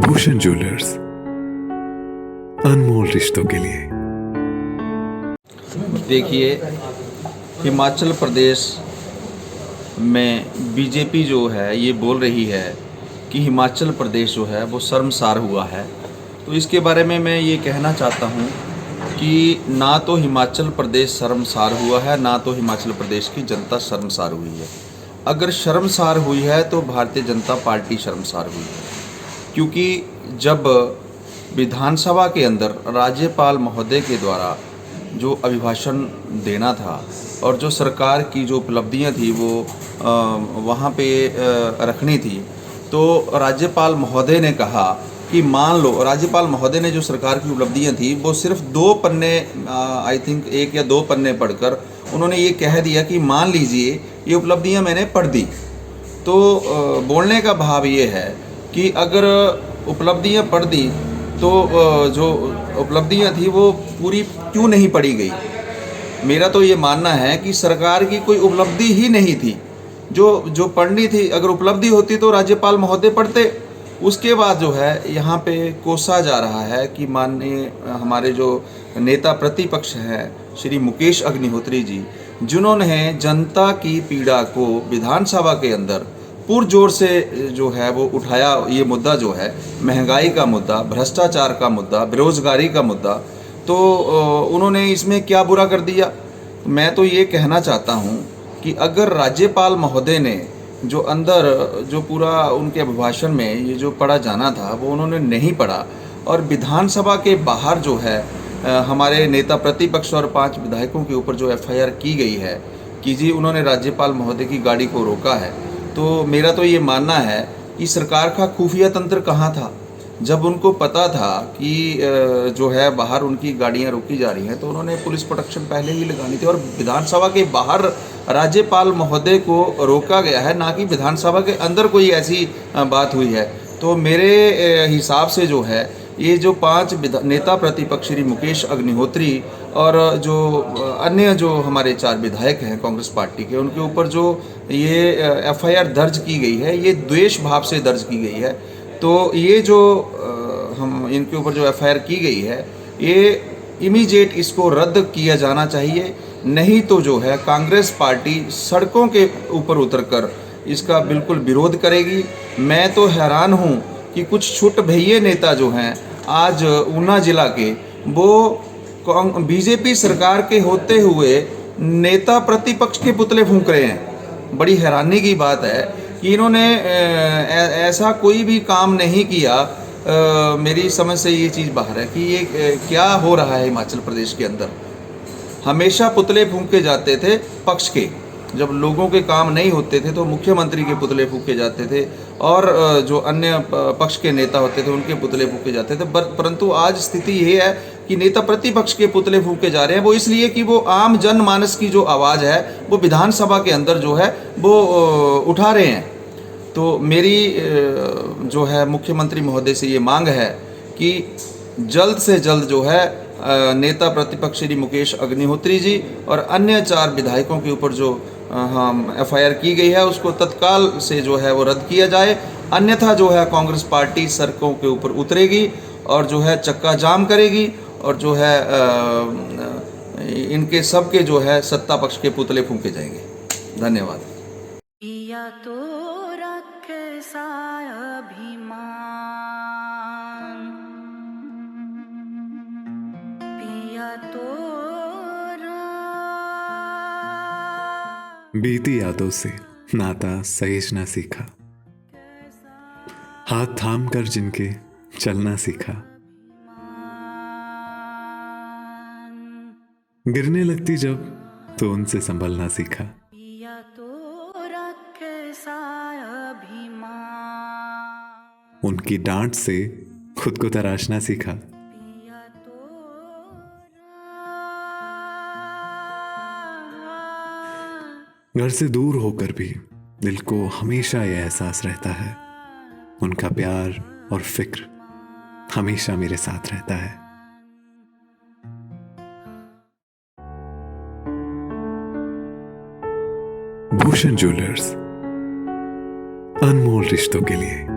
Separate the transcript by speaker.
Speaker 1: Bhushan jewellers, अनमोल रिश्तों के लिए।
Speaker 2: देखिए, हिमाचल प्रदेश में बीजेपी जो है ये बोल रही है कि हिमाचल प्रदेश जो है वो शर्मसार हुआ है। तो इसके बारे में मैं ये कहना चाहता हूँ कि ना तो हिमाचल प्रदेश शर्मसार हुआ है, ना तो हिमाचल प्रदेश की जनता शर्मसार हुई है। अगर शर्मसार हुई है तो भारतीय जनता पार्टी शर्मसार हुई है, क्योंकि जब विधानसभा के अंदर राज्यपाल महोदय के द्वारा जो अभिभाषण देना था और जो सरकार की जो उपलब्धियां थी वो वहाँ पे रखनी थी, तो राज्यपाल महोदय ने कहा कि मान लो, राज्यपाल महोदय ने जो सरकार की उपलब्धियां थी वो सिर्फ 2 पन्ने, आई थिंक 1 या 2 पन्ने पढ़कर उन्होंने ये कह दिया कि मान लीजिए ये उपलब्धियां मैंने पढ़ दी। तो बोलने का भाव ये है कि अगर उपलब्धियां पढ़ दी तो जो उपलब्धियां थी वो पूरी क्यों नहीं पढ़ी गई। मेरा तो ये मानना है कि सरकार की कोई उपलब्धि ही नहीं थी जो पढ़नी थी। अगर उपलब्धि होती तो राज्यपाल महोदय पढ़ते। उसके बाद जो है यहाँ पे कोसा जा रहा है कि माननीय हमारे जो नेता प्रतिपक्ष हैं श्री मुकेश अग्निहोत्री जी, जिन्होंने जनता की पीड़ा को विधानसभा के अंदर पुरजोर से जो है वो उठाया, ये मुद्दा जो है महंगाई का मुद्दा, भ्रष्टाचार का मुद्दा, बेरोजगारी का मुद्दा, तो उन्होंने इसमें क्या बुरा कर दिया। मैं तो ये कहना चाहता हूँ कि अगर राज्यपाल महोदय ने जो अंदर जो पूरा उनके अभिभाषण में ये जो पढ़ा जाना था वो उन्होंने नहीं पढ़ा, और विधानसभा के बाहर जो है हमारे नेता प्रतिपक्ष और 5 विधायकों के ऊपर जो एफआईआर की गई है कि जी उन्होंने राज्यपाल महोदय की गाड़ी को रोका है, तो मेरा तो ये मानना है कि सरकार का खुफिया तंत्र कहाँ था। जब उनको पता था कि जो है बाहर उनकी गाड़ियां रोकी जा रही हैं तो उन्होंने पुलिस प्रोटेक्शन पहले ही लगानी थी, और विधानसभा के बाहर राज्यपाल महोदय को रोका गया है, ना कि विधानसभा के अंदर कोई ऐसी बात हुई है। तो मेरे हिसाब से जो है ये जो 5 नेता प्रतिपक्ष श्री मुकेश अग्निहोत्री और जो अन्य जो हमारे 4 विधायक हैं कांग्रेस पार्टी के, उनके ऊपर जो ये एफआईआर दर्ज की गई है ये द्वेष भाव से दर्ज की गई है। तो ये जो हम इनके ऊपर जो एफआईआर की गई है ये इमीडिएट इसको रद्द किया जाना चाहिए, नहीं तो जो है कांग्रेस पार्टी सड़कों के ऊपर उतरकर इसका बिल्कुल विरोध करेगी। मैं तो हैरान हूँ कि कुछ छुट भैये नेता जो हैं आज ऊना जिला के, वो बीजेपी सरकार के होते हुए नेता प्रतिपक्ष के पुतले फूंक रहे हैं। बड़ी हैरानी की बात है कि इन्होंने ऐसा कोई भी काम नहीं किया। मेरी समझ से ये चीज़ बाहर है कि ये क्या हो रहा है हिमाचल प्रदेश के अंदर। हमेशा पुतले फूंके जाते थे पक्ष के, जब लोगों के काम नहीं होते थे तो मुख्यमंत्री के पुतले फूंके जाते थे, और जो अन्य पक्ष के नेता होते थे उनके पुतले फूंके जाते थे। परंतु आज स्थिति ये है कि नेता प्रतिपक्ष के पुतले फूंके जा रहे हैं। वो इसलिए कि वो आम जनमानस की जो आवाज़ है वो विधानसभा के अंदर जो है वो उठा रहे हैं। तो मेरी जो है मुख्यमंत्री महोदय से ये मांग है कि जल्द से जल्द जो है नेता प्रतिपक्ष श्री मुकेश अग्निहोत्री जी और अन्य 4 विधायकों के ऊपर जो एफआईआर की गई है उसको तत्काल से जो है वो रद्द किया जाए। अन्यथा जो है कांग्रेस पार्टी सड़कों के ऊपर उतरेगी और जो है चक्का जाम करेगी, और जो है इनके सबके जो है सत्ता पक्ष के पुतले फूंके जाएंगे। धन्यवाद।
Speaker 3: पिया तो रखे अभिमान, पिया तो
Speaker 1: बीती यादों से नाता सहेजना सीखा, हाथ थाम कर जिनके चलना सीखा, गिरने लगती जब तो उनसे संभलना सीखा,
Speaker 3: पिया तो रखे अभिमान,
Speaker 1: उनकी डांट से खुद को तराशना सीखा,
Speaker 3: पिया तो
Speaker 1: घर से दूर होकर भी दिल को हमेशा यह एहसास रहता है उनका प्यार और फिक्र हमेशा मेरे साथ रहता है। भूषण ज्वेलर्स, अनमोल रिश्तों के लिए।